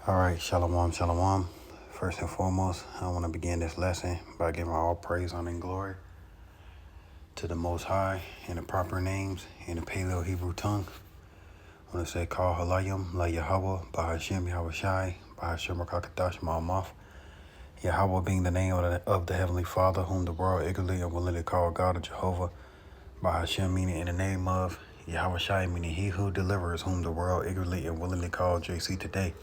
All right, shalom, shalom. First and foremost, I want to begin this lesson by giving all praise, honor, and glory to the Most High in the proper names in the Paleo Hebrew tongue. I want to say, Kal Halayim, La Yahweh, Bahashem Yahweh Shai, Bahashem Rakakadash Ma'amaf. Yahweh being the name of the Heavenly Father, whom the world eagerly and willingly call God of Jehovah. Bahashem meaning in the name of Yahweh Shai, meaning He who delivers, whom the world eagerly and willingly call JC today.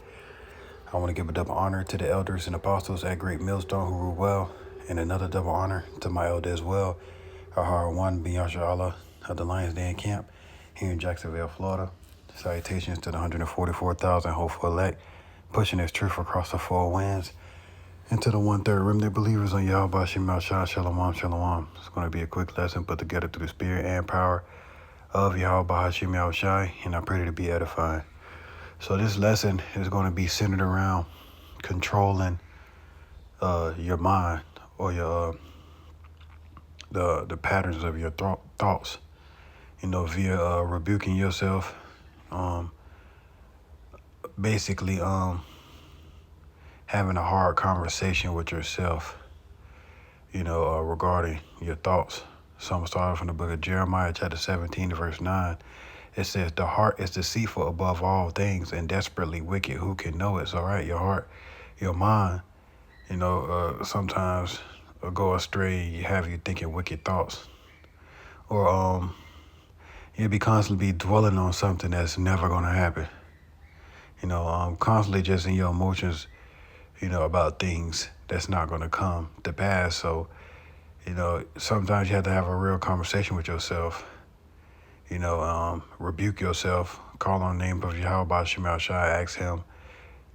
I want to give a double honor to the elders and apostles at Great Millstone who rule well, and another double honor to my elder as well, Ahar One bin Yasha Allah of the Lions Den Camp here in Jacksonville, Florida. Salutations to the 144,000 hopeful elect, pushing this truth across the four winds, and to the one-third remnant believers on Yahweh Shema Shah Shalom Shalom. It's going to be a quick lesson put together through the spirit and power of Yahweh Shema Shai, and I pray to be edifying. So this lesson is going to be centered around controlling your mind or your the patterns of your thoughts. Via rebuking yourself, basically having a hard conversation with yourself. Regarding your thoughts. So I'm starting from the book of Jeremiah, chapter 17, verse 9. It says, the heart is deceitful above all things and desperately wicked. Who can know it? So, right, your heart, your mind, sometimes go astray, have you thinking wicked thoughts. Or you'll be constantly dwelling on something that's never going to happen. Constantly just in your emotions, about things that's not going to come to pass. So, sometimes you have to have a real conversation with yourself. Rebuke yourself, call on the name of Yahweh Shema Shai, ask him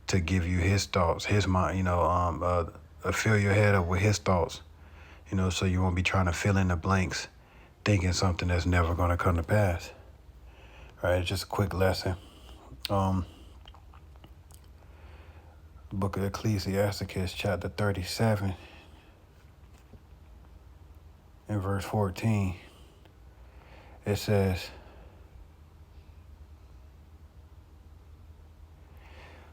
to give you his thoughts, his mind, fill your head up with his thoughts, so you won't be trying to fill in the blanks, thinking something that's never going to come to pass. All right, just a quick lesson. The book of Ecclesiasticus, chapter 37, in verse 14, it says,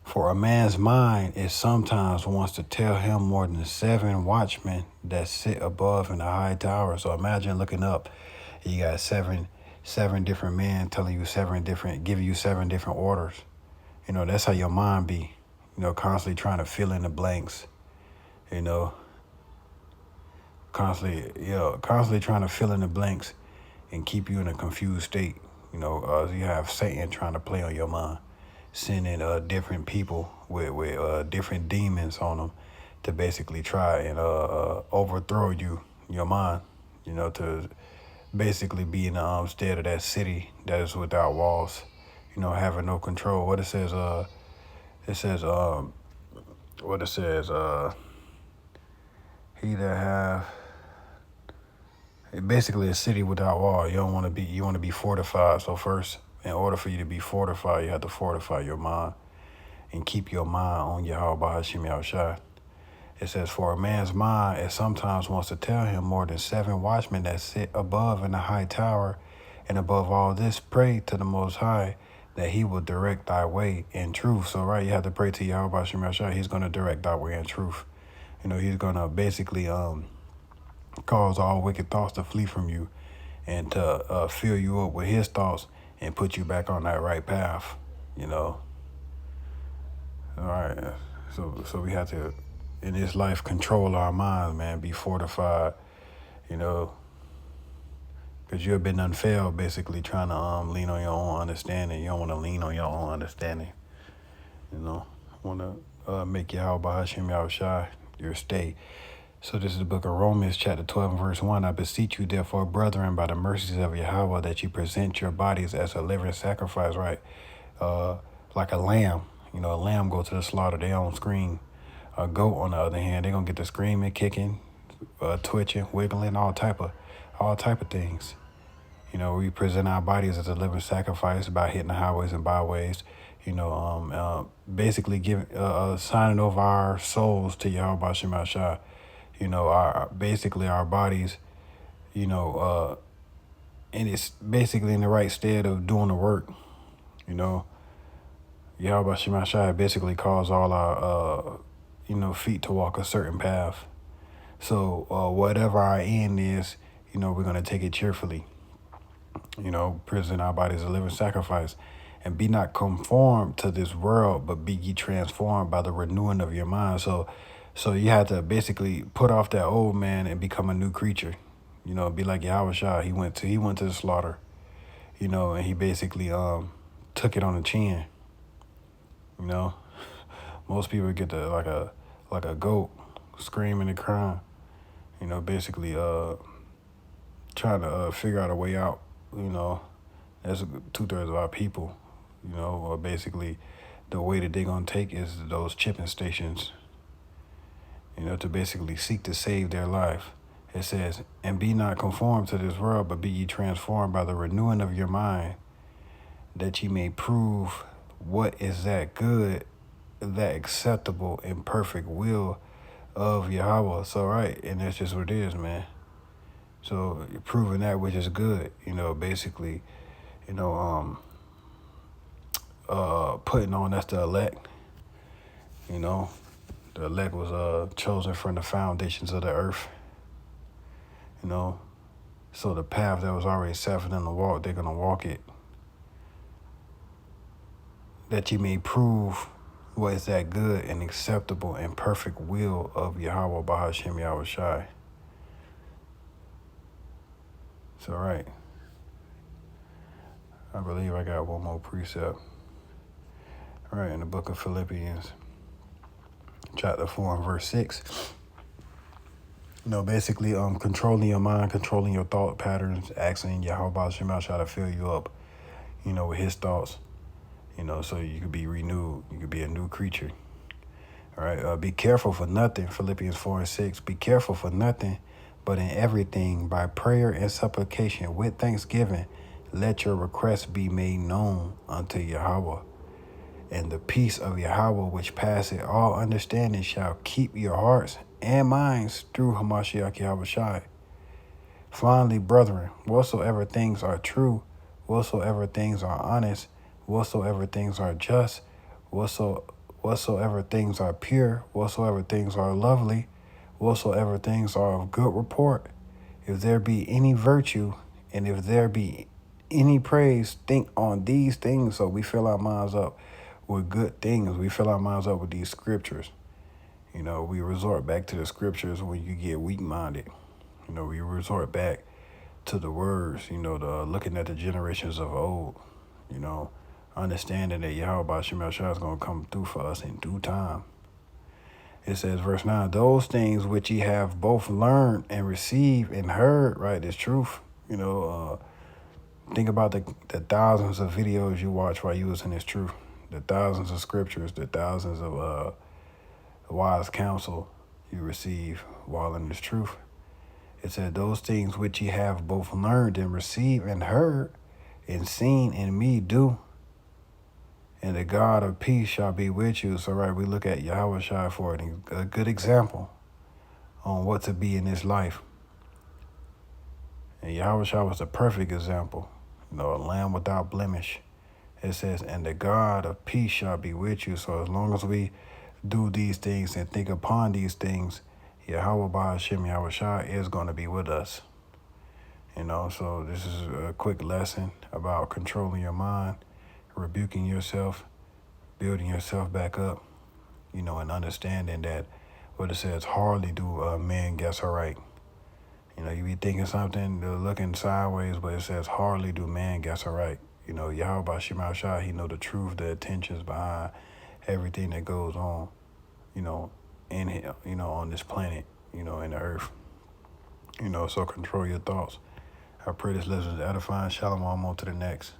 for a man's mind is sometimes wants to tell him more than 7 watchmen that sit above in a high tower. So imagine looking up, you got seven different men telling you giving you 7 different orders. That's how your mind be, constantly trying to fill in the blanks, constantly trying to fill in the blanks and keep you in a confused state. You have Satan trying to play on your mind, sending different people with different demons on them to basically try and overthrow your mind, to basically be in the stead of that city that is without walls, having no control. What it says, he that have, basically a city without wall. You want to be fortified. So first, in order for you to be fortified, you have to fortify your mind and keep your mind on Yahweh Hashem Yahushua. It says, for a man's mind, it sometimes wants to tell him more than 7 watchmen that sit above in a high tower, and above all this, pray to the Most High that he will direct thy way in truth. So, right, you have to pray to Yahweh Hashem Yahushua. He's going to direct thy way in truth. He's going to basically cause all wicked thoughts to flee from you and to fill you up with his thoughts and put you back on that right path, All right. So we have to, in this life, control our minds, man, be fortified, because you've been unfailed, basically trying to lean on your own understanding. You don't want to lean on your own understanding, want to make Yahweh Hashem Yahushai your stay. So this is the book of Romans, chapter 12, verse 1. I beseech you, therefore, brethren, by the mercies of Yahweh, that you present your bodies as a living sacrifice, right? Like a lamb. A lamb go to the slaughter, they on screen. A goat, on the other hand, they're going to get to screaming, kicking, twitching, wiggling, all type of things. We present our bodies as a living sacrifice by hitting the highways and byways, basically signing over our souls to Yahweh Shema Shah. Our bodies, and it's basically in the right stead of doing the work, Yahweh Shema Shai basically calls all our, feet to walk a certain path. So whatever our end is, we're going to take it cheerfully. Present our bodies a living sacrifice. And be not conformed to this world, but be ye transformed by the renewing of your mind. So you have to basically put off that old man and become a new creature. Be like Yahweh Shai. He went to the slaughter, and he basically took it on the chin. Most people get like a goat screaming and crying, basically trying to figure out a way out. That's 2/3 of our people. Or basically the way that they're gonna take is those chipping stations. To basically seek to save their life. It says, and be not conformed to this world, but be ye transformed by the renewing of your mind, that ye may prove what is that good, that acceptable and perfect will of Yahweh. So right, and that's just what it is, man. So you're proving that which is good, basically, putting on that's the elect. The elect was chosen from the foundations of the earth. So the path that was already set for them to walk, they're gonna walk it. That you may prove what is that good and acceptable and perfect will of Yahweh Bahashem Yahweh Shai. So right. I believe I got one more precept. All right, in the book of Philippians, chapter 4 and verse 6. Basically, controlling your mind, controlling your thought patterns, asking Yahweh Shema Shai to fill you up, with his thoughts, so you could be renewed. You could be a new creature. All right, be careful for nothing, Philippians 4 and 6. Be careful for nothing, but in everything, by prayer and supplication, with thanksgiving, let your requests be made known unto Yahweh. And the peace of Yahweh, which passeth all understanding, shall keep your hearts and minds through Hamashiach Yahweh Shai. Finally, brethren, whatsoever things are true, whatsoever things are honest, whatsoever things are just, whatsoever things are pure, whatsoever things are lovely, whatsoever things are of good report, if there be any virtue, and if there be any praise, think on these things. So we fill our minds up with good things. We fill our minds up with these scriptures. We resort back to the scriptures when you get weak-minded. We resort back to the words, the looking at the generations of old, understanding that Yahweh Shema Shai is going to come through for us in due time. It says, verse 9, those things which ye have both learned and received and heard, right, is truth. Think about the thousands of videos you watch while you was in this truth. The thousands of scriptures, the thousands of wise counsel you receive while in this truth. It said, those things which ye have both learned and received and heard and seen in me do, and the God of peace shall be with you. So right, we look at Yahweh Shai for a good example on what to be in this life. And Yahweh Shai was the perfect example, a lamb without blemish. It says, and the God of peace shall be with you. So as long as we do these things and think upon these things, Yahweh Bahashem Yahweh Shai is going to be with us. So this is a quick lesson about controlling your mind, rebuking yourself, building yourself back up, and understanding that what it says, hardly do men guess aright. You be thinking something, they're looking sideways, but it says, hardly do man guess aright. Yahweh Shema Shai, he know the truth, the intentions behind everything that goes on, in here, on this planet, in the earth. So control your thoughts. I pray this lesson is edifying. Shalom, on to the next.